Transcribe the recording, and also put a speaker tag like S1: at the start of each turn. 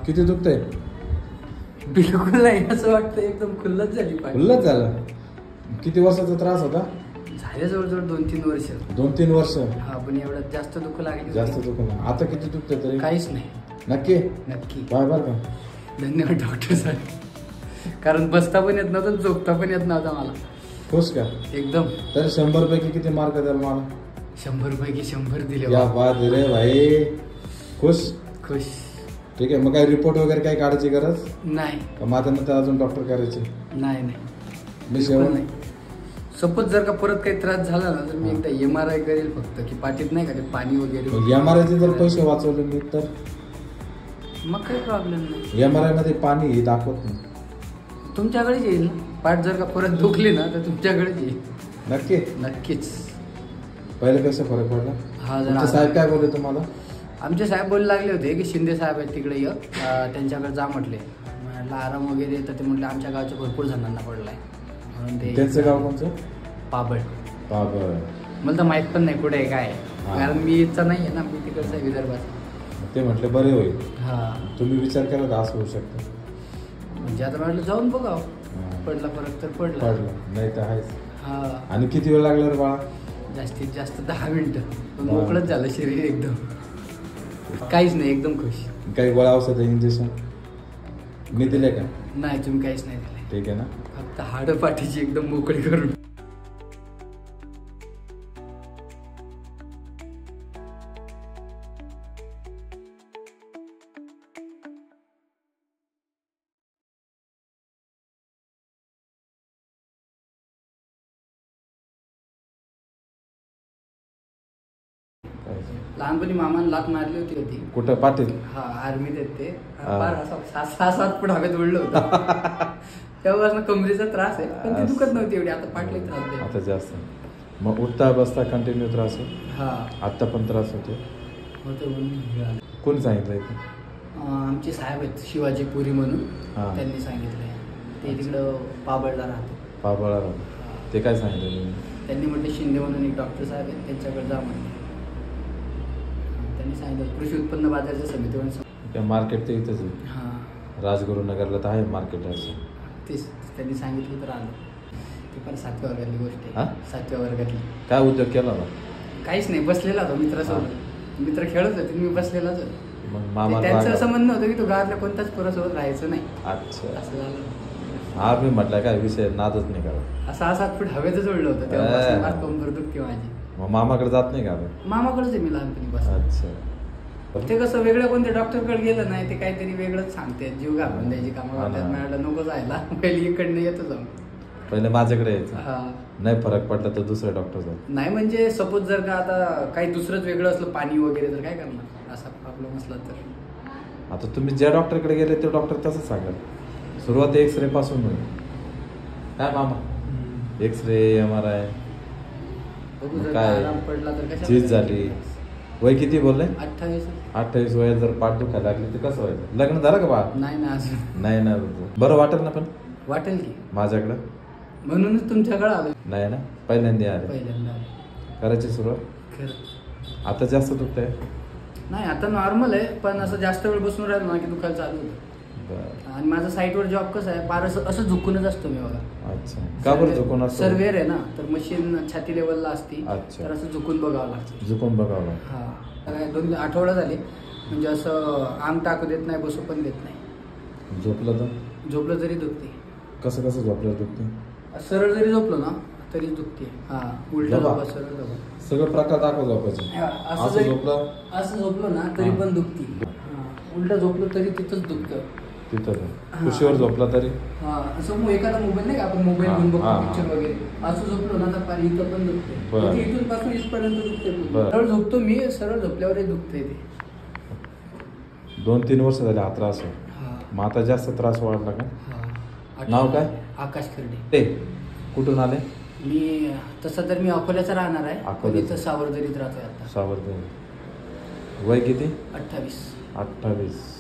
S1: किती दुखतंय?
S2: बिलकुल नाही, असं वाटतं एकदम खुल्लच झाली पाठ.
S1: खुल्लच झालं. किती वर्षाचा त्रास होता?
S2: झाले जवळजवळ 2-3 वर्ष.
S1: 2-3 वर्ष.
S2: हा, पण एवढं जास्त दुखू लागली.
S1: जास्त दुखलं. आता किती दुखतंय तरी?
S2: काहीच नाही.
S1: नक्की?
S2: नक्की.
S1: बरं का?
S2: धन्यवाद डॉक्टर साहेब. कारण बसता पण येत नव्हतं, झोपता पण येत नव्हता मला.
S1: खुश का?
S2: एकदम.
S1: तरी 100 पैकी किती मार्क द्याल मला?
S2: 100 पैकी 100 दिले.
S1: क्या बात रे भाई. खुश?
S2: खुश.
S1: ठीक आहे. मग काही रिपोर्ट वगैरे काही काढायची गरज
S2: नाही.
S1: माझ्या नंतर अजून डॉक्टर करायचे?
S2: नाही.
S1: मी शेवट नाही.
S2: सपोज जर का परत काही त्रास झाला ना, तर मी एकदा MRI करेल फक्त, की पाठीत नाही का ते पाणी वगैरे.
S1: MRI जर पैसे वाचवले मी तर
S2: मग काही प्रॉब्लेम नाही.
S1: MRI मध्ये पाणी हे दाखवत नाही.
S2: तुमच्याकडेच येईल ना. पाठ जर का परत दुखली ना तर तुमच्याकडेच येईल.
S1: नक्की?
S2: नक्कीच.
S1: पहिले कसं फरक पडला?
S2: हा,
S1: तुमचे साहेब काय बोलले तुम्हाला?
S2: आमचे साहेब बोलू लागले होते की शिंदे साहेब आहेत तिकडे ये, त्यांच्याकडे जा म्हटले. म्हटलं आराम वगैरे. तर ते म्हटले आमच्या गावच्या भरपूर जणांना पडलाय म्हणून ते.
S1: त्यांचं गाव कोणचं?
S2: पाबळ.
S1: पाबळ.
S2: मला तर माहित पण नाही कुठे आहे काय, कारण मी इथचा नाही आहे ना, मी तिकडचा आहे विदर्भाचा.
S1: ते म्हटले बरे होईल.
S2: हा,
S1: तुम्ही विचार केला तर असं होऊ शकतं.
S2: म्हणजे आता म्हटलं जाऊन बघाव, पडला फरक तर पडला,
S1: नाही तर आहेच.
S2: हा.
S1: आणि किती वेळ लागला रे बाळा?
S2: जास्तीत जास्त 10 मिनिटं. पण मोकळंच झालं शरीर एकदम. काहीच नाही, एकदम खुश.
S1: काही गोळ्या औषध इंजेक्शन मी दिले का?
S2: नाही, तुम्ही काहीच नाही दिले.
S1: ठीक आहे ना.
S2: फक्त हाड पाठीची एकदम मोकळी करून. लहानपणी मामाने लात मारली होती.
S1: कुठं? पाटील?
S2: हा, आर्मीत येत ते. 6-7 फूट हवेत उडलं होतं. तेव्हापासून कमरेचा त्रास आहे, पण ती दुखत नव्हती एवढी. आता पाठले त्रास आहे.
S1: आता जास्त. मग उठता बसता कंटिन्यू त्रास आहे?
S2: हा.
S1: आता पण त्रास होतो? कोणी सांगितलंय?
S2: आमचे साहेब आहेत शिवाजी पुरी म्हणून, त्यांनी सांगितलंय. ते तिकडं पाबळला राहते.
S1: पाबळला राहते. ते काय सांगितलं?
S2: त्यांनी म्हटलं शिंदे म्हणून एक डॉक्टर साहेब आहेत, त्यांच्याकडे जा म्हटलं. त्यांनी सांगितलं कृषी उत्पन्न बाजाराच्या समितीवर.
S1: मार्केट ते इथंच आहे.
S2: हां,
S1: राजगुरुनगरला तर आहे मार्केट असं.
S2: तेच त्यांनी सांगितलं तर आलं. ते पण 7व्या वर्गातली गोष्ट आहे. 7व्या वर्गातली.
S1: काय उद्योग केला ना?
S2: काहीच नाही, बसलेला होता मित्रासोबत. मित्र खेळत होते, मी बसलेलाच होतो.
S1: मग मामा
S2: त्यांचं असं म्हणणं होतं की तो गावातल्या कोणत्याच पोरासोबत राहायचं नाही.
S1: अच्छा,
S2: असं झालं.
S1: हा, मी म्हटलं काय विषय नादच नाही करा.
S2: 6-7 फूट हवेतच उडलं होतं तेव्हा. कंबर दुखते माझी.
S1: मग मामाकडे जात नाही का?
S2: मामाकडेच आहे मी लहानपणी बस.
S1: अच्छा.
S2: ते कसं वेगळ्या कोणत्या डॉक्टरकडे गेलं नाही, ते काहीतरी वेगळंच सांगते. जीव घालून द्यायची कामं करतात. मिळालं नको जायला, पहिले इकडनं येतो जाऊन. पहिले
S1: माझ्याकडे यायचं. नाही फरक पडला तर दुसऱ्या डॉक्टर.
S2: नाही म्हणजे सपोज जर का आता काही दुसरंच वेगळं असलं, पाणी वगैरे, तर काय करणार? असा प्रॉब्लेम असला तर.
S1: आता तुम्ही ज्या डॉक्टरकडे गेले ते डॉक्टर तसं सांगाल. सुरुवात एक्सरे पासून होईल. काय मामा? X-ray, MRI. काय
S2: पडला तर
S1: चीज झाली. वय किती बोलले?
S2: 28.
S1: वयात जर पाठ दुखायला लागली तर कसं व्हायचं? लग्न झालं का बा?
S2: नाही ना, अजून
S1: नाही ना. बरं वाटेल ना? पण
S2: वाटेल की
S1: माझ्याकडं.
S2: म्हणूनच तुमच्याकडे आलो.
S1: नाही ना, पहिल्यांदा आले.
S2: पहिल्यांदा
S1: करायची सुरुवात. आता जास्त दुखतंय?
S2: नाही, आता नॉर्मल आहे, पण असं जास्त वेळ बसून राहिलो ना की दुखायला चालू होतं. आणि माझा साईटवर जॉब कसं आहे, फार असं झुकूनच असतो मी बघा.
S1: अच्छा, का बरं झुकून असतो?
S2: सर्वेअर आहे ना, तर मशीन छाती लेवलला असते.
S1: अच्छा,
S2: तर असं झुकून बघावं लागतं.
S1: झुकून बघावं.
S2: हा, 2 आठवडे झाले. म्हणजे असं अंग टाकू देत नाही, बसू पण देत नाही. झोपलं तरी दुखते.
S1: कसं झोपलं दुखते?
S2: सरळ जरी झोपलो ना तरी दुखते. हा, उलटा झोपा, सरळ झोपा,
S1: सगळं प्रकार दाखव झोपायचे.
S2: असं झोपलो ना तरी पण दुखते. उलटा झोपलो तरी तिथंच दुखतं.
S1: तिथं कुशीवर झोपला तरी?
S2: हा, असं एखादा मोबाईल नाही का, आपण मोबाईल घेऊन बघतो पिक्चर वगैरे, असं झोपलो ना तर पार इथं पण दुखते. इथून पासून इथपर्यंत दुखते. सरळ झोपतो मी, सरळ झोपल्यावरही दुखते ते.
S1: 2-3 वर्ष झाले हा त्रास आहे. मग आता जास्त त्रास वाढला का? नाव काय?
S2: आकाश खर्डे.
S1: ते कुठून आले?
S2: मी तसं तर मी अकोल्याचा राहणार आहे, इथं सावरदरीत राहतोय आता.
S1: सावरदरी. वय किती?
S2: 28.
S1: 28.